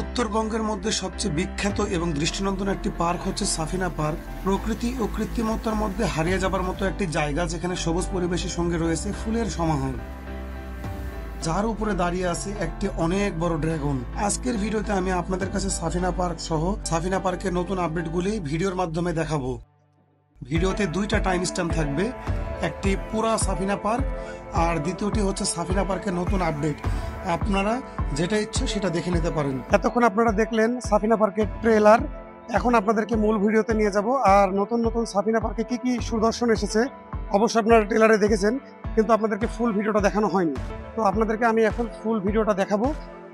উত্তরবঙ্গের মধ্যে সবচেয়ে বিখ্যাত এবং দৃষ্টিনন্দন একটি পার্ক হচ্ছে সাফিনা পার্ক। প্রকৃতি ও কৃত্রিমতার মধ্যে হারিয়ে যাবার মতো একটি জায়গা, যেখানে সবুজ পরিবেশের সঙ্গে রয়েছে ফুলের সমাহার, যার উপরে দাঁড়িয়ে আছে একটি অনেক বড় ড্রাগন। আজকের ভিডিওতে আমি আপনাদের কাছে সাফিনা পার্ক সহ সাফিনা পার্কের নতুন আপডেটগুলি ভিডিওর মাধ্যমে দেখাবো। ভিডিওতে দুইটা টাইম স্ট্যাম্প থাকবে, একটি পুরা সাফিনা পার্ক আর দ্বিতীয়টি হচ্ছে সাফিনা পার্কের নতুন আপডেট। আপনারা যেটা ইচ্ছে সেটা দেখে নিতে পারেন। এতক্ষণ আপনারা দেখলেন সাফিনা পার্কের ট্রেলার। এখন আপনাদেরকে মূল ভিডিওতে নিয়ে যাব। আর নতুন নতুন সাফিনা পার্কে কি কি সুদর্শন এসেছে অবশ্যই আপনারা ট্রেলারে দেখেছেন, কিন্তু আপনাদেরকে ফুল ভিডিওটা দেখানো হয়নি। তো আপনাদেরকে আমি এখন ফুল ভিডিওটা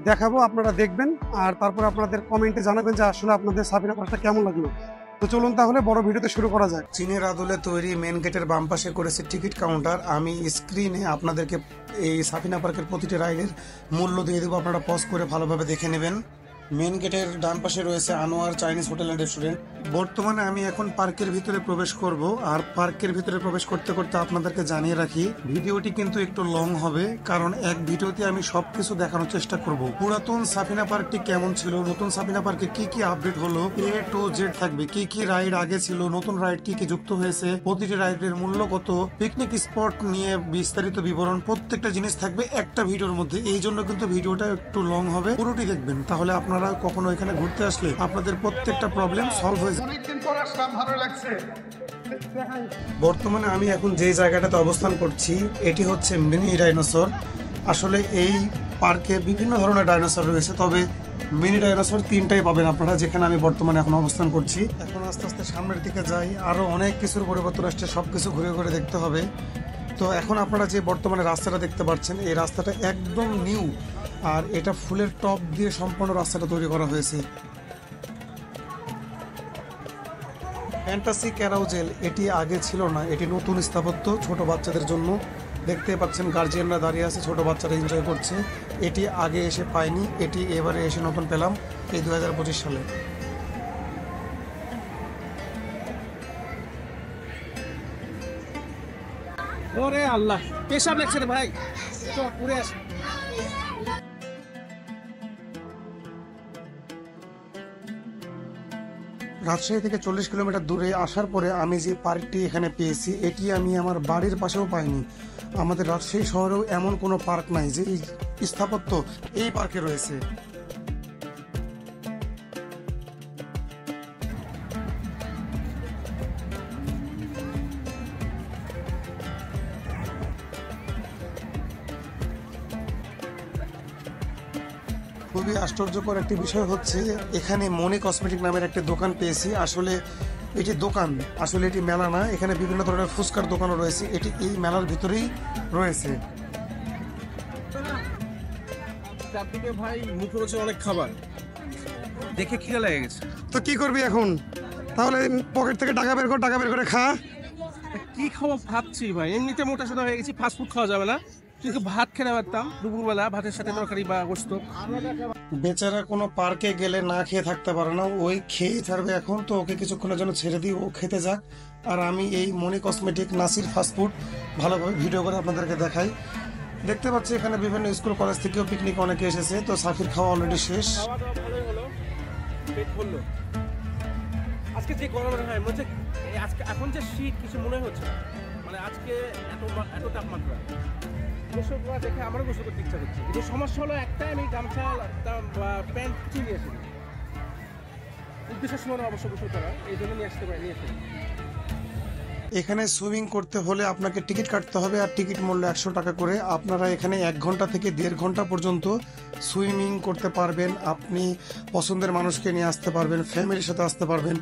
দেখাবো, আপনারা দেখবেন আর তারপর আপনাদের কমেন্টে জানাবেন যে আসলে আপনাদের সাফিনা পার্কটা কেমন লাগলো। তো চলুন তাহলে বড় ভিডিওতে শুরু করা যায়। চীনের আদলে তৈরি মেন গেটের বাম পাশে করেছে টিকিট কাউন্টার। আমি স্ক্রিনে আপনাদেরকে এই সাফিনা পার্কের প্রতিটি রাইডের মূল্য দিয়ে দেবো, আপনারা পজ করে ভালোভাবে দেখে নেবেন। মেন গেটের ডান পাশে রয়েছে Anwar Chinese hotel and restaurant. বর্তমানে আমি এখন পার্কের ভিতরে প্রবেশ করব, আর পার্কের ভিতরে প্রবেশ করতে করতে আপনাদেরকে জানিয়ে রাখি ভিডিওটি কিন্তু একটু লং হবে, কারণ এক ভিডিওতে আমি সবকিছু দেখানোর চেষ্টা করব। পুরাতন সাফিনা পার্কটি কেমন ছিল, নতুন সাফিনা পার্কে কি কি আপডেট হলো, A to Z থাকবে, কি কি রাইড আগে ছিল, নতুন রাইড কি কি যুক্ত হয়েছে, প্রতিটি রাইডের মূল্য কত, পিকনিক স্পট নিয়ে বিস্তারিত বিবরণ, প্রত্যেকটা জিনিস থাকবে একটা ভিডিওর মধ্যে। এই জন্য কিন্তু ভিডিওটা একটু লং হবে, পুরোটি দেখবেন, তাহলে আপনারা কখনো এখানে ঘুরতে আসলে আপনাদের প্রত্যেকটা প্রবলেম সলভ হয়ে যাবে। বর্তমানে আমি এখন যে জায়গাটাতে অবস্থান করছি এটি হচ্ছে মিনি ডাইনোসর। আসলে এই পার্কে বিভিন্ন ধরনের ডাইনোসর রয়েছে, তবে মিনি ডাইনোসর তিনটাই পাবেন আপনারা, যেখানে আমি বর্তমানে এখন অবস্থান করছি। এখন আস্তে আস্তে সামনের দিকে যাই, আরো অনেক কিছুর পরিবর্তন আসছে, সবকিছু ঘুরে ঘুরে দেখতে হবে। তো এখন আপনারা যে বর্তমানে রাস্তাটা দেখতে পাচ্ছেন, এই রাস্তাটা একদম নিউ, আর এটা ফুলের টপ দিয়ে সম্পূর্ণ রাস্তাটা তৈরি করা হয়েছে। ফ্যান্টাসি ক্যারাউজেল এটি আগে ছিল না, এটি নতুন স্থাপত্য ছোট বাচ্চাদের জন্য। দেখতে পাচ্ছেন গার্জিয়ানরা দাঁড়িয়ে আছে, ছোট বাচ্চারা এনজয় করছে। এটি আগে এসে পাইনি, এটি এবারে এসে নতুন পেলাম এই 2025 সালে। ওরে আল্লাহ, পেশাব লাগছে রে ভাই, তো পুরে আস। রাজশাহী থেকে 40 কিলোমিটার দূরে আসার পরে আমি যে পার্কটি এখানে পেয়েছি, এটি আমি আমার বাড়ির পাশেও পাইনি। আমাদের রাজশাহী শহরেও এমন কোনো পার্ক নাই যে এই স্থাপত্য এই পার্কে রয়েছে। খুবই আশ্চর্যকর একটি বিষয় হচ্ছে এখানে মনি কসমেটিক নামের একটি দোকান পেয়েছি। আসলে এটি দোকান, আসলে এটি মেলা না। এখানে বিভিন্ন ধরনের ফুচকার দোকানও রয়েছে, এটি এই মেলার ভিতরেই রয়েছে। চারদিকে ভাই মুখে রয়েছে অনেক খাবার, দেখে খিদে লেগে গেছে। তো কি করবি এখন? তাহলে পকেট থেকে টাকা বের করে খা। কি খাবো ভাবছি ভাই, এমনিতে মোটা সোটা হয়ে গেছি, ফাস্ট ফুড খাওয়া যাবে না, কিন্তু ভাত খেতে পারতাম দুপুরবেলা, ভাতের সাথে তরকারি বা গোশত। বেচারা কোনো পার্কে গেলে না খেয়ে থাকতে পারে না, ওই খেয়ে ছাড়বে এখন। তো ওকে কিছুক্ষণের জন্য ছেড়ে দিই, ও খেতে যাক। আর আমি এই মনি কসমেটিক নাসির ফাস্টফুড ভালোভাবে ভিডিও করে আপনাদেরকে দেখাই। দেখতে পাচ্ছি এখানে বিভিন্ন স্কুল কলেজ থেকেও পিকনিক অনেকে এসেছে। তো সাফির খাওয়া অলরেডি শেষ। আজকে যে গরমের হয় মনে হচ্ছে আজকে এখন যে শীত কিছু মনে হচ্ছে, মানে আজকে এত তাপমাত্রা গোসল করা দেখে আমারও গোসল করতে ইচ্ছা করছে। কিন্তু সমস্যা হলো একটাই, আমি গামছা প্যান্ট নিয়ে আসি, উদ্দেশ্যের সময় অবশ্য গোসল করা, এই জন্য নিয়ে আসতে পারি। এখানে সুইমিং করতে হলে আপনাকে টিকিট কাটতে হবে, আর টিকিট মূল্য 100 টাকা করে। আপনারা এখানে 1 ঘন্টা থেকে 1.5 ঘন্টা পর্যন্ত সুইমিং করতে পারবেন। আপনি পছন্দের মানুষকে নিয়ে আসতে পারবেন, ফ্যামিলির সাথে আসতে পারবেন।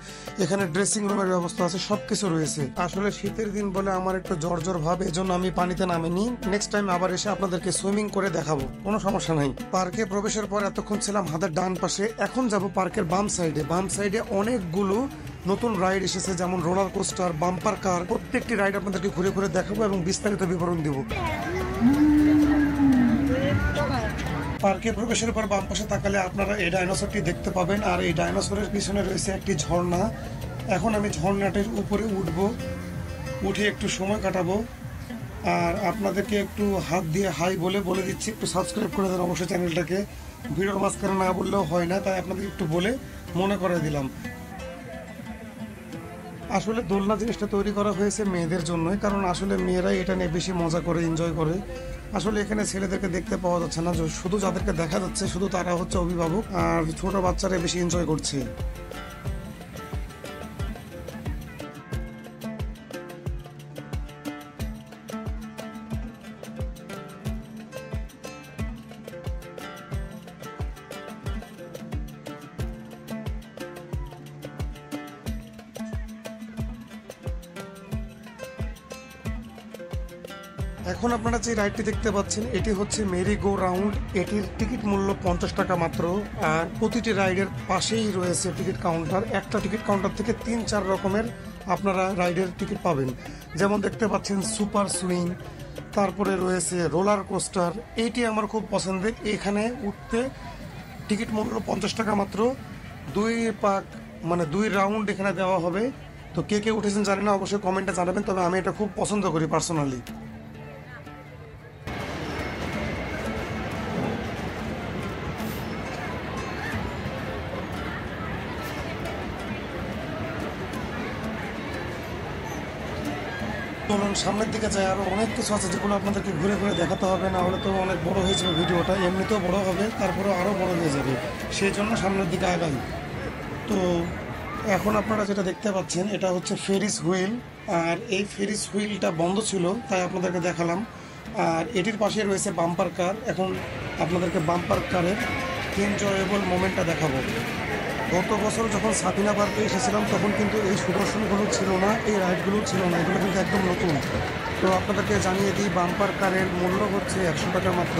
এখানে ড্রেসিং রুমের ব্যবস্থা আছে, সবকিছু রয়েছে। আসলে শীতের দিন বলে আমার একটু জ্বর ভাব, এজন্য আমি পানিতে নামিনি। নেক্সট টাইম আবার এসে আপনাদেরকে সুইমিং করে দেখাবো, কোনো সমস্যা নাই। পার্কে প্রবেশের পর এতক্ষণ ছিলাম হাতের ডান পাশে, এখন যাব পার্কের বাম সাইডে। বাম সাইডে অনেকগুলো নতুন রাইড এসেছে, যেমন রোলার কোস্টার, বাম্পার কার। প্রত্যেকটি রাইড আপনাদেরকে ঘুরে ঘুরে দেখাবো এবং বিস্তারিত বিবরণ দেব। পার্কে প্রবেশের পর বাম পাশে তাকালে আপনারা এই ডাইনোসরটি দেখতে পাবেন, আর এই ডাইনোসরের পিছনে রয়েছে একটি ঝর্ণা। এখন আমি ঝর্ণাটির উপরে উঠে একটু সময় কাটাবো। আর আপনাদেরকে একটু হাত দিয়ে হাই বলে দিচ্ছি, একটু সাবস্ক্রাইব করে দেন অবশ্যই চ্যানেলটাকে। ভিডিওর মাঝখানে না বললেও হয় না, তাই আপনাদের একটু বলে মনে করে দিলাম। আসলে দোলনা জিনিসটা তৈরি করা হয়েছে মেয়েদের জন্যই, কারণ আসলে মেয়েরাই এটা নিয়ে বেশি মজা করে, এনজয় করে। আসলে এখানে ছেলেদেরকে দেখতে পাওয়া যাচ্ছে না, শুধু যাদেরকে দেখা যাচ্ছে শুধু তারা হচ্ছে অভিভাবক, আর ছোট বাচ্চারা বেশি এনজয় করছে। এখন আপনারা যে রাইডটি দেখতে পাচ্ছেন এটি হচ্ছে মেরি গো রাউন্ড। এটির টিকিট মূল্য 50 টাকা মাত্র। আর প্রতিটি রাইডের পাশেই রয়েছে টিকিট কাউন্টার। একটা টিকিট কাউন্টার থেকে 3-4 রকমের আপনারা রাইডের টিকিট পাবেন। যেমন দেখতে পাচ্ছেন সুপার সুইং, তারপরে রয়েছে রোলার কোস্টার। এইটি আমার খুব পছন্দের। এখানে উঠতে টিকিট মূল্য 50 টাকা মাত্র। 2 রাউন্ড এখানে দেওয়া হবে। তো কে কে উঠেছেন জানি না, অবশ্যই কমেন্টে জানাবেন। তবে আমি এটা খুব পছন্দ করি পার্সোনালি। চলুন সামনের দিকে যাই। আরও অনেক কিছু আছে যেগুলো আপনাদেরকে ঘুরে ঘুরে দেখাতে হবে, না হলে তো অনেক বড় হয়ে যাবে ভিডিওটা। এমনিতেও বড় হবে, তারপরে আরও বড় হয়ে যাবে, সেই জন্য সামনের দিকে আগাই। তো এখন আপনারা যেটা দেখতে পাচ্ছেন এটা হচ্ছে ফেরিস হুইল। আর এই ফেরিস হুইলটা বন্ধ ছিল, তাই আপনাদেরকে দেখালাম। আর এটির পাশে রয়েছে বাম্পার কার। এখন আপনাদেরকে বাম্পার কারের এনজয়েবল মোমেন্টটা দেখাবো। গত বছর যখন সাফিনা পার্কে এসেছিলাম তখন কিন্তু এই সুদর্শনগুলো ছিল না, এই রাইডগুলো ছিল না, এগুলো কিন্তু একদম নতুন। তো আপনাদেরকে জানিয়ে দিই, বাম্পার কারের মূল্য হচ্ছে 100 টাকা মাত্র।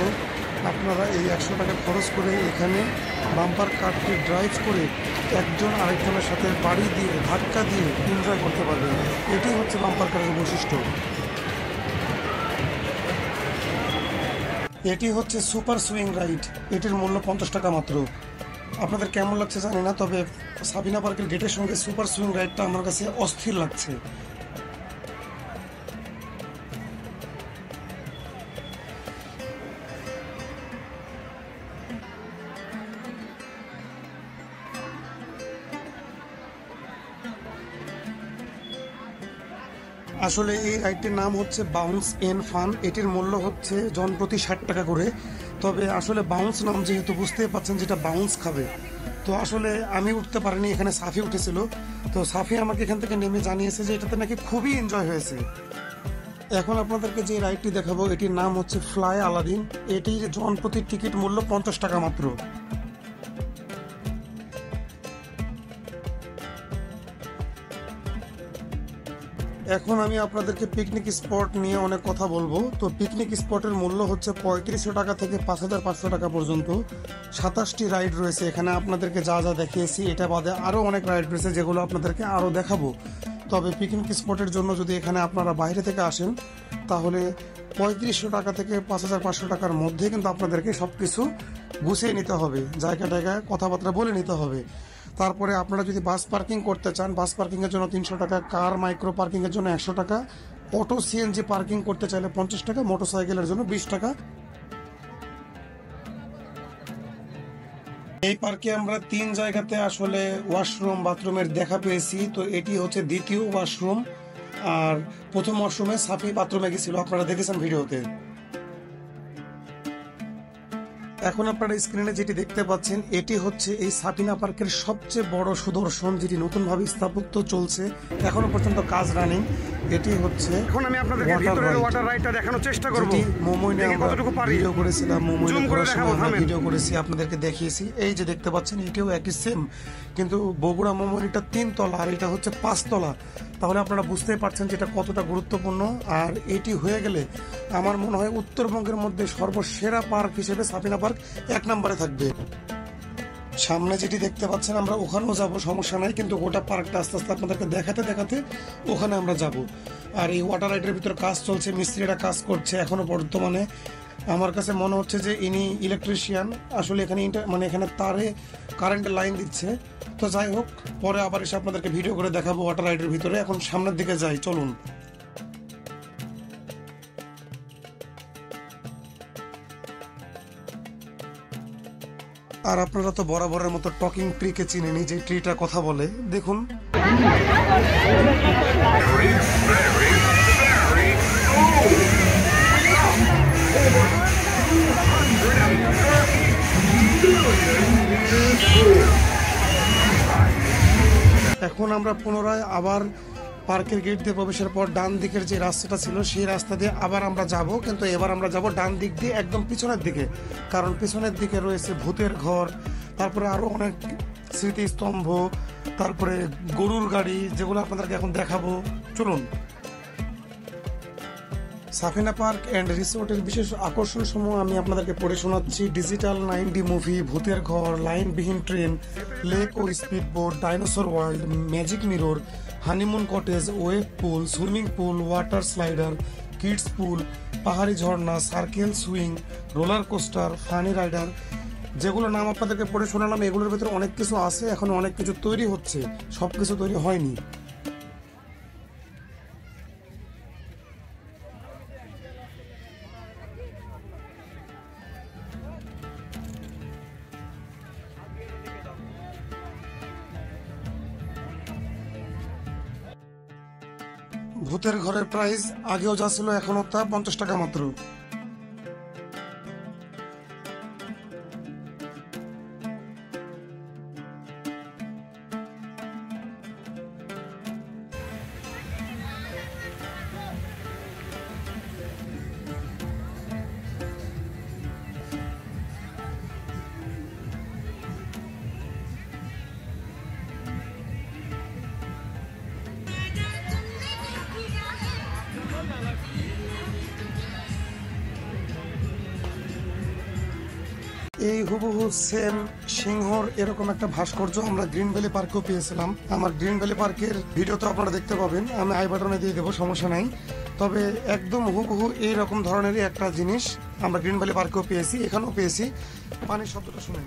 আপনারা এই 100 টাকা খরচ করে এখানে বাম্পার কারটি ড্রাইভ করে একজন আরেকজনের সাথে বাড়ি দিয়ে ধাক্কা দিয়ে এনজয় করতে পারবেন। এটি হচ্ছে বাম্পার কারের বৈশিষ্ট্য। এটি হচ্ছে সুপার সুইং রাইড। এটির মূল্য 50 টাকা মাত্র। আপনাদের কেমন লাগছে জানি না, তবে সাবিনা পার্কের গেটের সঙ্গে সুপার সুইং রাইডটা আমার কাছে অস্থির লাগছে। আসলে এই রাইডটির নাম হচ্ছে বাউন্স এন ফান। এটির মূল্য হচ্ছে জনপ্রতি 60 টাকা করে। তবে আসলে বাউন্স নাম যেহেতু বুঝতেই পাচ্ছেন যেটা বাউন্স খাবে। তো আসলে আমি উঠতে পারিনি, এখানে সাফি উঠেছিল। তো সাফি আমাকে এখান থেকে নেমে জানিয়েছে যে এটাতে নাকি খুবই এনজয় হয়েছে। এখন আপনাদেরকে যে রাইডটি দেখাবো এটির নাম হচ্ছে ফ্লাই আলাদিন। এটির জনপ্রতি টিকিট মূল্য 50 টাকা মাত্র। এখন আমি আপনাদেরকে পিকনিক স্পট নিয়ে অনেক কথা বলবো। তো পিকনিক স্পটের মূল্য হচ্ছে 3500 টাকা থেকে 5500 টাকা পর্যন্ত। 27টি রাইড রয়েছে এখানে। আপনাদেরকে যা যা দেখিয়েছি এটা বাদে আরও অনেক রাইড রয়েছে যেগুলো আপনাদেরকে আরও দেখাবো। তবে পিকনিক স্পটের জন্য যদি এখানে আপনারা বাইরে থেকে আসেন তাহলে 3500 টাকা থেকে 5500 টাকার মধ্যে কিন্তু আপনাদেরকে সব কিছু গুছিয়ে নিতে হবে, জায়গা জায়গায় কথাবার্তা বলে নিতে হবে। তারপরে আপনারা যদি বাস পার্কিং করতে চান, বাস পার্কিংয়ের জন্য 300 টাকা, কার মাইক্রো পার্কিংয়ের জন্য 100 টাকা, অটো সিএনজি পার্কিং করতে চাইলে 50 টাকা, মোটরসাইকেলের জন্য 20 টাকা। এই পার্কে আমরা 3 জায়গাতে আসলে ওয়াশরুম বাথরুমের দেখা পেয়েছি। তো এটি হচ্ছে দ্বিতীয় ওয়াশরুম। আর প্রথম ওয়াশরুমে সাফি বাথরুমে গেছিল, আপনারা দেখেছেন ভিডিওতে। এখন আপনারা স্ক্রিনে যেটি দেখতে পাচ্ছেন এটি হচ্ছে এই সাফিনা পার্কের সবচেয়ে বড় সুদর্শন, যেটি নতুনভাবে স্থাপত্য চলছে, এখনো পর্যন্ত কাজ রানিং। এটি হচ্ছে এখন আমি আপনাদেরকে ভিতরের ওয়াটার রাইডটা দেখানোর চেষ্টা করব। মোমোইনে আমরা কতটুকু পারি ভিডিও করেছিলাম, মোমোইনে করে ঘোরার সময় দেখাবো, আমরা থামেন। ভিডিও করেছি, আপনাদেরকে দেখিয়েছি। এই যে দেখতে পাচ্ছেন এটিও একই সেম, কিন্তু বগুড়া মোমোইনটা 3 তলা আর এটা হচ্ছে 5 তলা। তাহলে আপনারা বুঝতেই পারছেন যে এটা কতটা গুরুত্বপূর্ণ। আর এটি হয়ে গেলে আমার মনে হয় উত্তরবঙ্গের মধ্যে সর্বসেরা পার্ক হিসেবে সাফিনা পার্ক 1 নম্বরে থাকবে। সামনে যেটি দেখতে পাচ্ছেন আমরা ওখানেও যাব, সমস্যা নাই, কিন্তু গোটা পার্কটা আস্তে আস্তে আপনাদেরকে দেখাতে দেখাতে ওখানে আমরা যাব। আর এই ওয়াটার রাইডের ভিতর কাজ চলছে, মিস্ত্রিরা কাজ করছে এখনো বর্তমানে। আমার কাছে মনে হচ্ছে যে ইনি ইলেকট্রিশিয়ান, আসলে এখানে এখানে তারে কারেন্টের লাইন দিচ্ছে। তো যাই হোক, পরে আবার এসে আপনাদেরকে ভিডিও করে দেখাবো ওয়াটার রাইডের ভিতরে। এখন সামনের দিকে যাই, চলুন। আর আপনারা তো বরাবরের মতো টকিং ট্রিকে চিনেনি, যে ট্রিটা কথা বলে। দেখুন, এখন আমরা পুনরায় আবার পার্কের গেট দিয়ে প্রবেশের পর ডান দিকের যে রাস্তাটা ছিল সেই রাস্তা দিয়ে আবার আমরা যাব, কিন্তু এবার আমরা যাব ডান দিক দিয়ে একদম পিছনের দিকে, কারণ পিছনের দিকে রয়েছে ভূতের ঘর, তারপরে আরো অনেক স্মৃতিস্তম্ভ, তারপরে গরুর গাড়ি, যেগুলো আপনাদেরকে এখন দেখাবো। চলুন। সাফিনা পার্ক অ্যান্ড রিসোর্টের বিশেষ আকর্ষণ সমূহ আমি আপনাদেরকে পড়ে শোনাচ্ছি। ডিজিটাল 9D মুভি, ভূতের ঘর, লাইনবিহীন ট্রেন, লেক ও speed boat, dinosaur world, magic mirror, honeymoon cottage, wave pool, swimming pool, water slider, kids pool, পাহাড়ি ঝর্ণা, circle swing, roller coaster, funny rider, যেগুলো নাম আপনাদেরকে পড়ে শোনালাম, এগুলোর ভিতরে অনেক কিছু আছে, এখন অনেক কিছু তৈরি হচ্ছে, সব কিছু তৈরি হয়নি। ভূতের ঘরের প্রাইস আগেও যা ছিল এখনো তা 50 টাকা মাত্র। এই হুবহু সেম সিংহর এরকম একটা ভাস্কর্য আমরা গ্রিন ভ্যালি পার্কেও পেয়েছিলাম। আমার গ্রিন ভ্যালি পার্কের ভিডিও তো আপনারা দেখতে পাবেন, আমি আই বাটনে দিয়ে দেবো, সমস্যা নাই। তবে একদম হুবহু এইরকম ধরনেরই একটা জিনিস আমরা গ্রিন ভ্যালি পার্কেও পেয়েছি, এখানেও পেয়েছি। পানির শব্দটা শুনেন।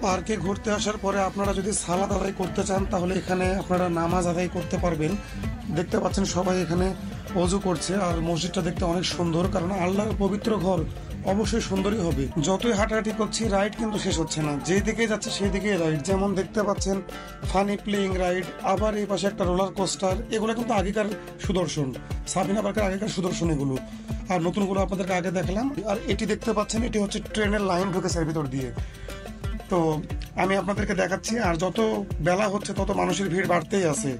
পার্কে ঘুরতে আসার পরে আপনারা যদি সালাদ আদায় করতে চান তাহলে এখানে আপনারা নামাজ আদায় করতে পারবেন। দেখতে পাচ্ছেন সবাই এখানে ওযু করছে, আর মসজিদটা দেখতে অনেক সুন্দর, কারণ আল্লাহর পবিত্র ঘর অবশ্যই সুন্দরই হবে। যতই হাঁটাহাঁটি করছি রাইড কিন্তু শেষ হচ্ছে না, যেদিকে যাচ্ছে সেই দিকে রাইড। যেমন দেখতে পাচ্ছেন ফানি প্লেইং রাইড, আবার এই পাশে একটা রোলার কোস্টার, এগুলো কিন্তু আগেকার সুদর্শন, সাফিনা পার্কের আগেকার সুদর্শন এগুলো, আর নতুনগুলো আপনাদেরকে আগে দেখালাম। আর এটি দেখতে পাচ্ছেন, এটি হচ্ছে ট্রেনের লাইন ঢুকেছে এর ভিতর দিয়ে। তো আমি আপনাদেরকে দেখাচ্ছি, আর যত বেলা হচ্ছে তত মানুষের ভিড় বাড়তেই আছে,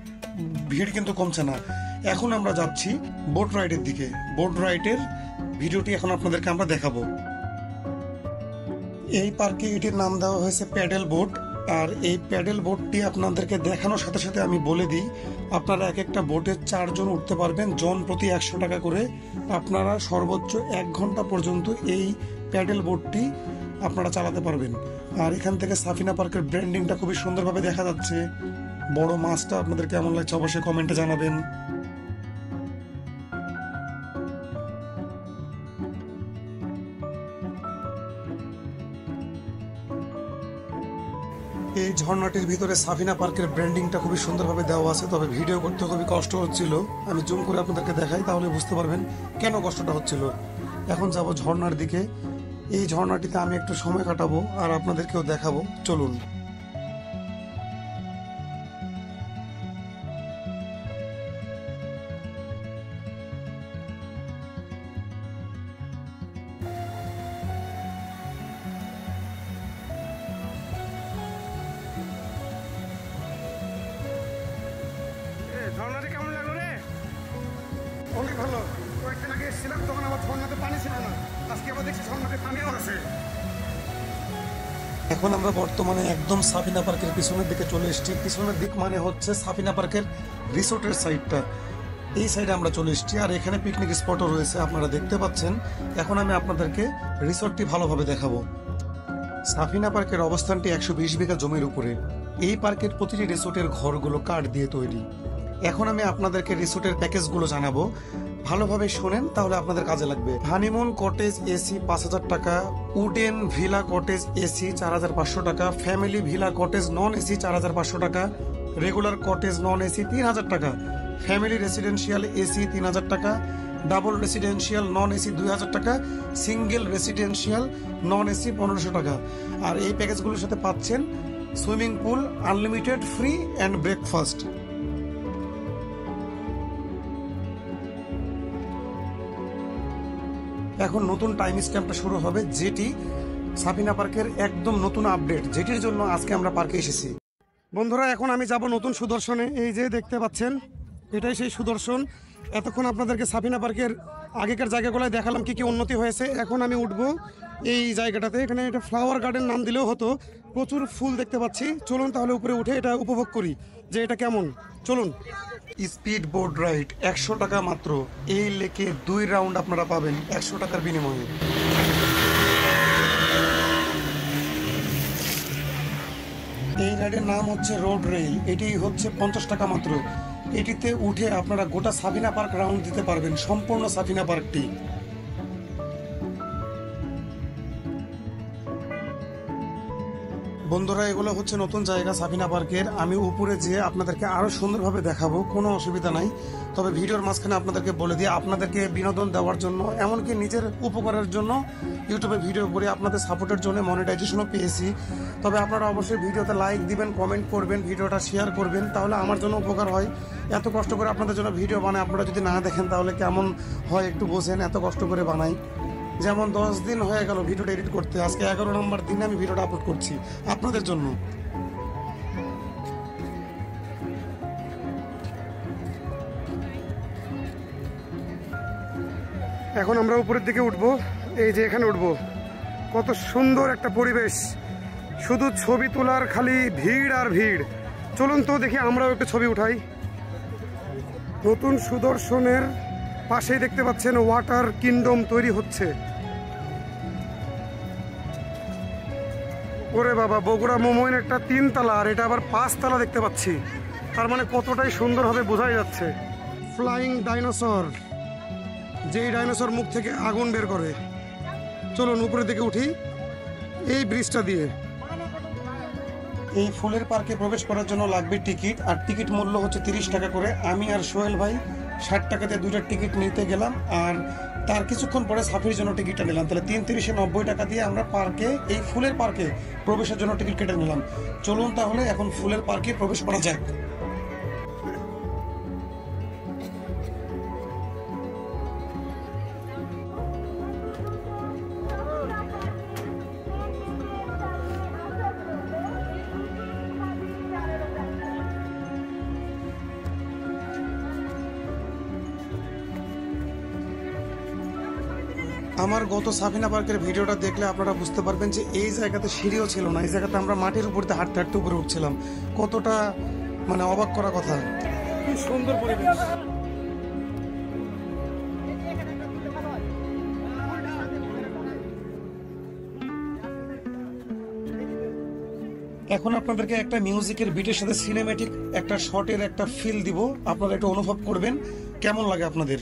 ভিড় কিন্তু কমছে না। এখন আমরা যাচ্ছি বোট রাইডের দিকে। বোট রাইডের ভিডিওটি এখন আপনাদেরকে আমরা দেখাবো। এই পার্কে এটির নাম দেওয়া হয়েছে প্যাডেল বোট, আর এই প্যাডেল বোটটি আপনাদেরকে দেখানোর সাথে সাথে আমি বলে দিই, আপনারা এক একটা বোটে 4 জন উঠতে পারবেন, জন প্রতি 100 টাকা করে। আপনারা সর্বোচ্চ 1 ঘন্টা পর্যন্ত এই প্যাডেল বোটটি আপনারা চালাতে পারবেন। আর এখান থেকে সাফিনা পার্কের ব্র্যান্ডিংটা খুবই সুন্দরভাবে দেখা যাচ্ছে। বড় মাছটা আপনাদের কেমন লাগছে অবশ্যই কমেন্টে জানাবেন। এই ঝর্ণাটির ভিতরে সাফিনা পার্কের ব্র্যান্ডিংটা খুবই সুন্দরভাবে দেওয়া আছে, তবে ভিডিও করতে খুবই কষ্ট হচ্ছিল। আমি জুম করে আপনাদেরকে দেখাই, তাহলে বুঝতে পারবেন কেন কষ্টটা হচ্ছিল। এখন যাব ঝর্ণার দিকে। এই ঝর্ণাটিতে আমি একটু সময় কাটাবো আর আপনাদেরকেও দেখাবো, চলুন। ঝর্ণাটি কেমন লাগলো রে? অনেক ভালো। কয়েকদিন আগে এসেছিলাম, তখন আমার ঝর্ণাতে পানি ছিল না, আজকে আবার দেখছি ঝর্ণাতে পানিও আছে। এখন আমরা বর্তমানে একদম সাফিনা পার্কের পিছনের দিকে চলে এসেছি। পিছনের দিক মানে হচ্ছে সাফিনা পার্কের রিসোর্টের সাইডটা। এই সাইডে আমরা চলে এসেছি, আর এখানে পিকনিক স্পটও রয়েছে আপনারা দেখতে পাচ্ছেন। এখন আমি আপনাদেরকে রিসোর্টটি ভালোভাবে দেখাবো। সাফিনা পার্কের অবস্থানটি 120 বিঘা জমির উপরে। এই পার্কের প্রতিটি রিসোর্টের ঘরগুলো কাঠ দিয়ে তৈরি। এখন আমি আপনাদেরকে রিসোর্টের প্যাকেজগুলো জানাবো, ভালোভাবে শোনেন তাহলে আপনাদের কাজে লাগবে। হানিমুন কটেজ এসি 5,000 টাকা, উডেন ভিলা কটেজ এসি 4,500 টাকা, family villa cottage non AC 4,500 টাকা, রেগুলার কটেজ নন এসি 3,000 টাকা, ফ্যামিলি রেসিডেন্সিয়াল এসি 3,000 টাকা, ডাবল রেসিডেন্সিয়াল নন এসি 2,000 টাকা, সিঙ্গেল রেসিডেন্সিয়াল নন এসি 1,500 টাকা। আর এই প্যাকেজগুলোর সাথে পাচ্ছেন swimming pool, unlimited free and breakfast. এখন নতুন টাইম স্ট্যাম্পটা শুরু হবে, যেটি সাফিনা পার্কের একদম নতুন আপডেট, যেটির জন্য আজকে আমরা পার্কে এসেছি। বন্ধুরা, এখন আমি যাব নতুন সুদর্শনে। এই যে দেখতে পাচ্ছেন, এটাই সেই সুদর্শন। এতক্ষণ আপনাদেরকে সাফিনা পার্কের আগেকার জায়গাগুলোয় দেখালাম কি কি উন্নতি হয়েছে। এখন আমি উঠবো এই জায়গাটাতে। এখানে এটা ফ্লাওয়ার গার্ডেন নাম দিলেও হতো, প্রচুর ফুল দেখতে পাচ্ছি। চলুন তাহলে উপরে উঠে এটা উপভোগ করি যে এটা কেমন। চলুন। স্পিড বোট রাইড 100 টাকা মাত্র। এই লেকে 2 রাউন্ড আপনারা পাবেন 100 টাকার বিনিময়ে। এই রাইডের নাম হচ্ছে রোড রেল। এটি হচ্ছে 50 টাকা মাত্র। এটিতে উঠে আপনারা গোটা সাফিনা পার্ক রাউন্ড দিতে পারবেন, সম্পূর্ণ সাফিনা পার্কটি। বন্ধুরা, এগুলো হচ্ছে নতুন জায়গা সাফিনা পার্কের। আমি উপরে যেয়ে আপনাদেরকে আরো সুন্দরভাবে দেখাবো, কোনো অসুবিধা নাই। তবে ভিডিওর মাঝখানে আপনাদেরকে বলে দিয়ে আপনাদেরকে বিনোদন দেওয়ার জন্য, এমনকি নিজের উপকারের জন্য ইউটিউবে ভিডিও করে আপনাদের সাপোর্টের জন্য মনিটাইজেশনও পেয়েছি। তবে আপনারা অবশ্যই ভিডিওতে লাইক দিবেন, কমেন্ট করবেন, ভিডিওটা শেয়ার করবেন, তাহলে আমার জন্য উপকার হয়। এত কষ্ট করে আপনাদের জন্য ভিডিও বানাই, আপনারা যদি না দেখেন তাহলে কেমন হয় একটু বোঝেন। এত কষ্ট করে বানাই, যেমন 10 দিন হয়ে গেল ভিডিওটা এডিট করতে, আজকে 11 নম্বর দিনে আমি ভিডিওটা আপলোড করছি আপনাদের জন্য। এখন আমরা উপরের দিকে উঠবো। এই যে এখানে উঠবো, কত সুন্দর একটা পরিবেশ, শুধু ছবি তোলার খালি ভিড় আর ভিড়। চলুন তো দেখি আমরাও একটু ছবি উঠাই। নতুন সুদর্শনের পাশেই দেখতে পাচ্ছেন ওয়াটার কিংডম তৈরি হচ্ছে। ওরে বাবা, বগুড়া মোমোইন একটা 3 তলা, আর এটা আবার 5 তলা দেখতে পাচ্ছি। তার মানে কতটাই সুন্দর হবে বোঝাই যাচ্ছে। ফ্লাইং ডাইনোসর, যেই ডাইনোসর মুখ থেকে আগুন বের করে। চলুন উপরের দিকে উঠি এই ব্রিজটা দিয়ে। এই ফুলের পার্কে প্রবেশ করার জন্য লাগবে টিকিট, আর টিকিট মূল্য হচ্ছে 30 টাকা করে। আমি আর সোহেল ভাই 60 টাকাতে 2টা টিকিট নিতে গেলাম, আর তার কিছুক্ষণ পরে সাফির জন্য টিকিটটা নিলাম। তাহলে 3 × 30 = 90 টাকা দিয়ে আমরা পার্কে, এই ফুলের পার্কে প্রবেশের জন্য টিকিট কেটে নিলাম। চলুন তাহলে এখন ফুলের পার্কে প্রবেশ করা যাক। আমার গত সাফিনা পার্কের ভিডিওটা দেখলে আপনারা বুঝতে পারবেন যে এই জায়গাতে সিঁড়িও ছিল না। এই জায়গাতে আমরা মাটির উপর দিয়ে হাঁটতে হাঁটতে উপরে উঠছিলাম। কতটা মানে অবাক করা কথা। কি সুন্দর পরিবেশ। এখন আপনাদেরকে একটা মিউজিকের বিটের সাথে সিনেমেটিক একটা শটের একটা ফিল দিব, আপনারা একটু অনুভব করবেন কেমন লাগে আপনাদের।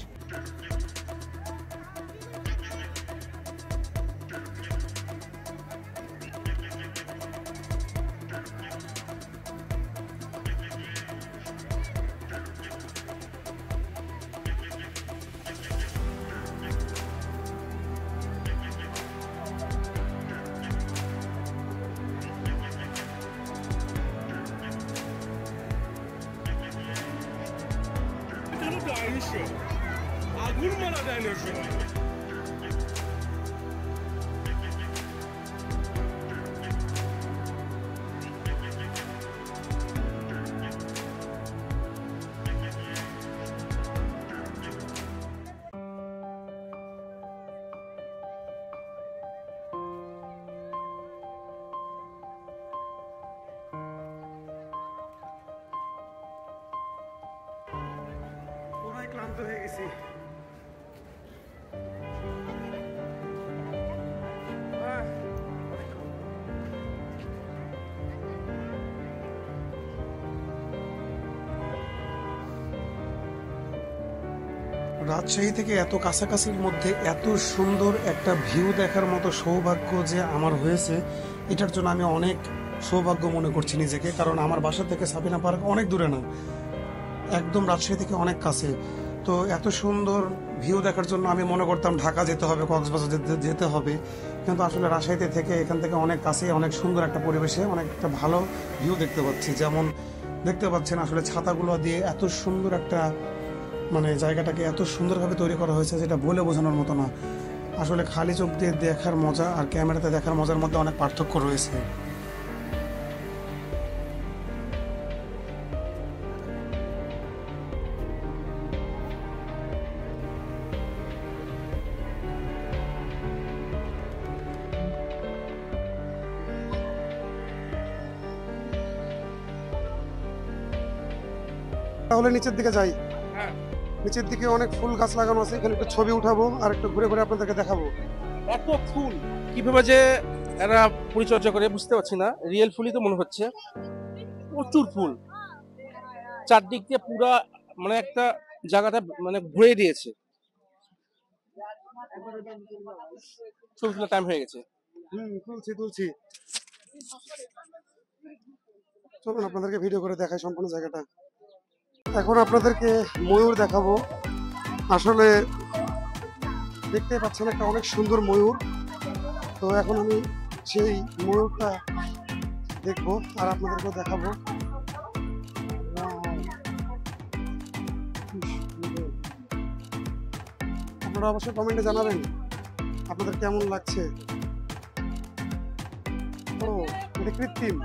আগুন মারা ডাইনোসর। ক্লান্ত হয়ে গেছি। রাজশাহী থেকে এত কাছাকাছির মধ্যে এত সুন্দর একটা ভিউ দেখার মতো সৌভাগ্য যে আমার হয়েছে, এটার জন্য আমি অনেক সৌভাগ্য মনে করছি নিজেকে। কারণ আমার বাসা থেকে সাবিনা পার্ক অনেক দূরে না, একদম রাজশাহী থেকে অনেক কাছে। তো এত সুন্দর ভিউ দেখার জন্য আমি মনে করতাম ঢাকা যেতে হবে, কক্সবাজার যেতে হবে, কিন্তু আসলে রাজশাহীতে থেকে এখান থেকে অনেক কাছে, অনেক সুন্দর একটা পরিবেশে অনেক একটা ভালো ভিউ দেখতে পাচ্ছি। যেমন দেখতে পাচ্ছেন আসলে ছাতাগুলো দিয়ে এত সুন্দর একটা মানে জায়গাটাকে এত সুন্দরভাবে তৈরি করা হয়েছে যেটা বলে বোঝানোর মতো না। আসলে খালি চোখ দিয়ে দেখার মজা আর ক্যামেরাতে দেখার মজার মধ্যে অনেক পার্থক্য রয়েছে। তাহলে নিচের দিকে যাই। হ্যাঁ, নিচের দিকে অনেক ফুল গাছ লাগানো আছে, এখানে একটু ছবি উঠাবো আর একটু ঘুরে ঘুরে আপনাদেরকে দেখাবো। এত ফুল কিভাবে যে এরা পরিচর্যা করে বুঝতে পারছি না। রিয়েল ফুলই তো মনে হচ্ছে, প্রচুর ফুল চারদিক দিয়ে পুরা, মানে একটা জায়গাটা মানে ঘুরে দিয়েছে। ছবি তোলার টাইম হয়ে গেছে। তুলছি চলুন আপনাদেরকে ভিডিও করে দেখাই সম্পূর্ণ জায়গাটা। এখন আপনাদেরকে ময়ূর দেখাবো। আসলে দেখতে পাচ্ছেন একটা অনেক সুন্দর ময়ূর। তো এখন আমি সেই ময়ূরটা দেখবো আর আপনাদেরকেও দেখাবো। আপনারা অবশ্যই কমেন্টে জানাবেন আপনাদের কেমন লাগছে। ও এটা কৃত্রিম।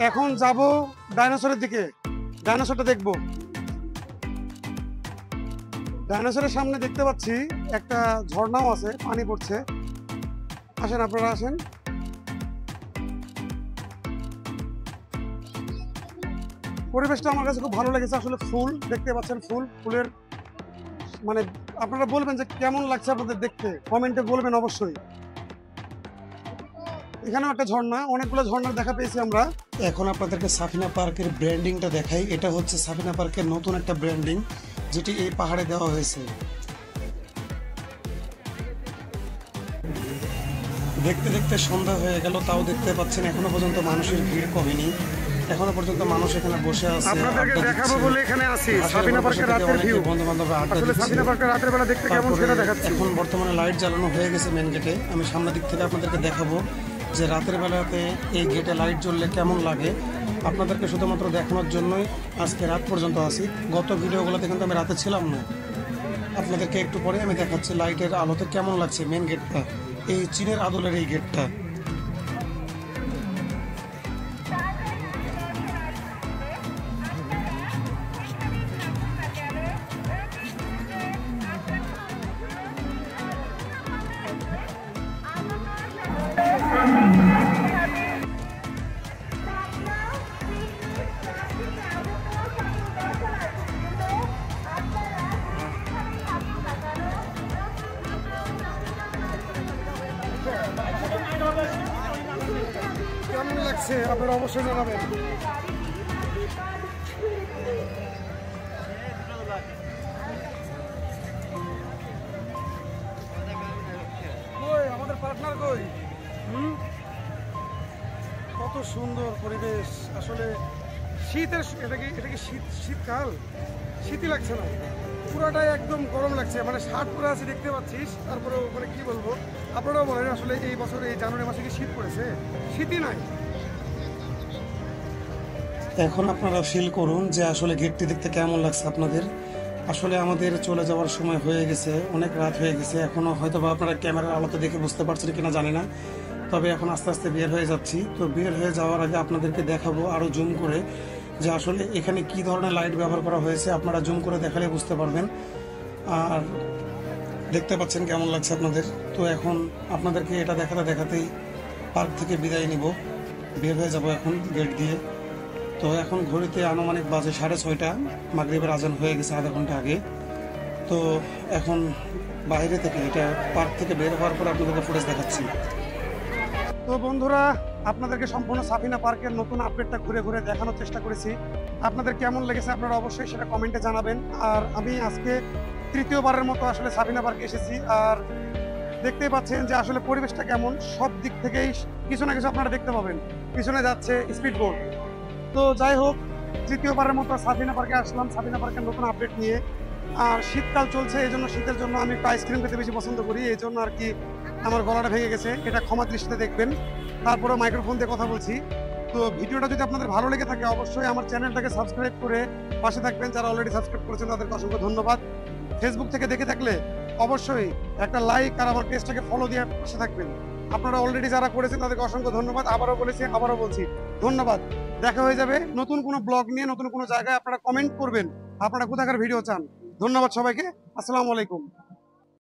এখন যাব ডাইনোসরের দিকে, ডাইনোসরটা দেখবো। ডাইনোসরের সামনে দেখতে পাচ্ছি একটা ঝর্ণাও আছে, পানি পড়ছে। আসেন আপনারা আসেন। পরিবেশটা আমার কাছে খুব ভালো লেগেছে। আসলে ফুল দেখতে পাচ্ছেন, ফুলের মানে আপনারা বলবেন যে কেমন লাগছে আপনাদের দেখতে, কমেন্টে বলবেন অবশ্যই। এখানেও একটা ঝর্ণা, অনেকগুলো ঝর্ণার দেখা পেয়েছি আমরা। এখন আপনাদেরকে সাফিনা পার্কের ব্র্যান্ডিংটা দেখাই। এটা হচ্ছে সাফিনা পার্কের নতুন একটা ব্র্যান্ডিং, যেটি এই পাহাড়ে দেওয়া হয়েছে। দেখতে দেখতে সন্ধ্যা হয়ে গেল, তাও দেখতে পাচ্ছেন এখনো পর্যন্ত মানুষের ভিড় কমেনি। এখনো পর্যন্ত মানুষ এখানে বসে আছে, আপনাদেরকে আড্ডা দেখাবো দিচ্ছে। বলে এখানে আছি। আসলে সাবিনা আমার পার্কের সাথে রাতের অনেকে ভিউ। বন্ধু-বান্ধবরা আড্ডা আসলে দিচ্ছে। সাবিনা পার্কের রাতের বেলা দেখতে কেমন তারপরে সেটা দেখাচ্ছি। এখন বর্তমানে লাইট জ্বালানো হয়ে গেছে মেন গেটে। আমি সামনের দিক থেকে আপনাদেরকে দেখাবো যে রাতের বেলাতে এই গেটে লাইট জ্বললে কেমন লাগে। আপনাদেরকে শুধুমাত্র দেখানোর জন্যই আজকে রাত পর্যন্ত আছি। গত ভিডিওগুলোতে কিন্তু আমি রাতে ছিলাম না। আপনাদেরকে একটু পরে আমি দেখাচ্ছি লাইটের আলোতে কেমন লাগছে মেন গেটটা, এই চীনের আদলের এই গেটটা। কেমন লাগছে আপনারা অবশ্যই জানাবেন। কই আমাদের পার্টনার কই? কত সুন্দর পরিবেশ। আসলে শীতের এটা কি শীতকাল? শীতই লাগছে না, পুরাটাই একদম গরম লাগছে। মানে শার্ট পরে আছি দেখতে পাচ্ছিস, তারপরেও মানে কি বলবো, আপনারাও বলেন আসলে এই বছর এই জানুয়ারি মাসে কি শীত পড়েছে? শীতই নাই। এখন আপনারা ফিল করুন যে আসলে গেটটি দেখতে কেমন লাগছে আপনাদের। আসলে আমাদের চলে যাওয়ার সময় হয়ে গেছে, অনেক রাত হয়ে গেছে। এখনো হয়তো বা আপনারা ক্যামেরার আলোতে দেখে বুঝতে পারছেন কিনা জানি না, তবে এখন আস্তে আস্তে বের হয়ে যাচ্ছি। তো বের হয়ে যাওয়ার আগে আপনাদেরকে দেখাবো আরো জুম করে যে আসলে এখানে কি ধরনের লাইট ব্যবহার করা হয়েছে। আপনারা জুম করে দেখালে বুঝতে পারবেন। আর দেখতে পাচ্ছেন কেমন লাগছে আপনাদের। তো এখন আপনাদেরকে এটা দেখাতে দেখাতেই পার্ক থেকে বিদায় নিব, বের হয়ে যাব এখন গেট দিয়ে। তো এখন ঘড়িতে আনুমানিক বাজে 6:30, মাগরিবের আজান হয়ে গেছে আধা ঘন্টা আগে। তো এখন বাইরে থেকে এটা পার্ক থেকে বের হওয়ার পর আপনাদেরকে ফুটেজ দেখাচ্ছি। তো বন্ধুরা, আপনাদেরকে সম্পূর্ণ সাফিনা পার্কের নতুন আপডেটটা ঘুরে ঘুরে দেখানোর চেষ্টা করেছি। আপনাদের কেমন লেগেছে আপনারা অবশ্যই সেটা কমেন্টে জানাবেন। আর আমি আজকে তৃতীয়বারের মতো আসলে সাফিনা পার্কে এসেছি। আর দেখতেই পাচ্ছেন যে আসলে পরিবেশটা কেমন, সব দিক থেকেই কিছু না কিছু আপনারা দেখতে পাবেন। পিছনে যাচ্ছে স্পিড বোট। তো যাই হোক, তৃতীয়বারের মতো সাফিনা পার্কে আসলাম সাফিনা পার্কের নতুন আপডেট নিয়ে। আর শীতকাল চলছে, এই জন্য শীতের জন্য আমি একটু আইসক্রিম খেতে বেশি পছন্দ করি, এই জন্য আর কি আমার গলাটা ভেঙে গেছে, এটা ক্ষমা দৃষ্টিতে দেখবেন। তারপরে মাইক্রোফোন দিয়ে কথা বলছি। তো ভিডিওটা যদি আপনাদের ভালো লেগে থাকে অবশ্যই আমার চ্যানেলটাকে সাবস্ক্রাইব করে পাশে থাকবেন। যারা অলরেডি সাবস্ক্রাইব করেছেন তাদেরকে অসংখ্য ধন্যবাদ। ফেসবুক থেকে দেখে থাকলে অবশ্যই একটা লাইক আর আমার পেজটাকে ফলো দিয়ে পাশে থাকবেন। আপনারা অলরেডি যারা করেছেন তাদেরকে অসংখ্য ধন্যবাদ। আবারও বলেছি, আবারও বলছি, ধন্যবাদ। দেখা হয়ে যাবে নতুন কোনো ব্লগ নিয়ে, নতুন কোনো জায়গায়। আপনারা কমেন্ট করবেন আপনারা কোথাকার ভিডিও চান। ধন্যবাদ সবাইকে, আসসালামু আলাইকুম।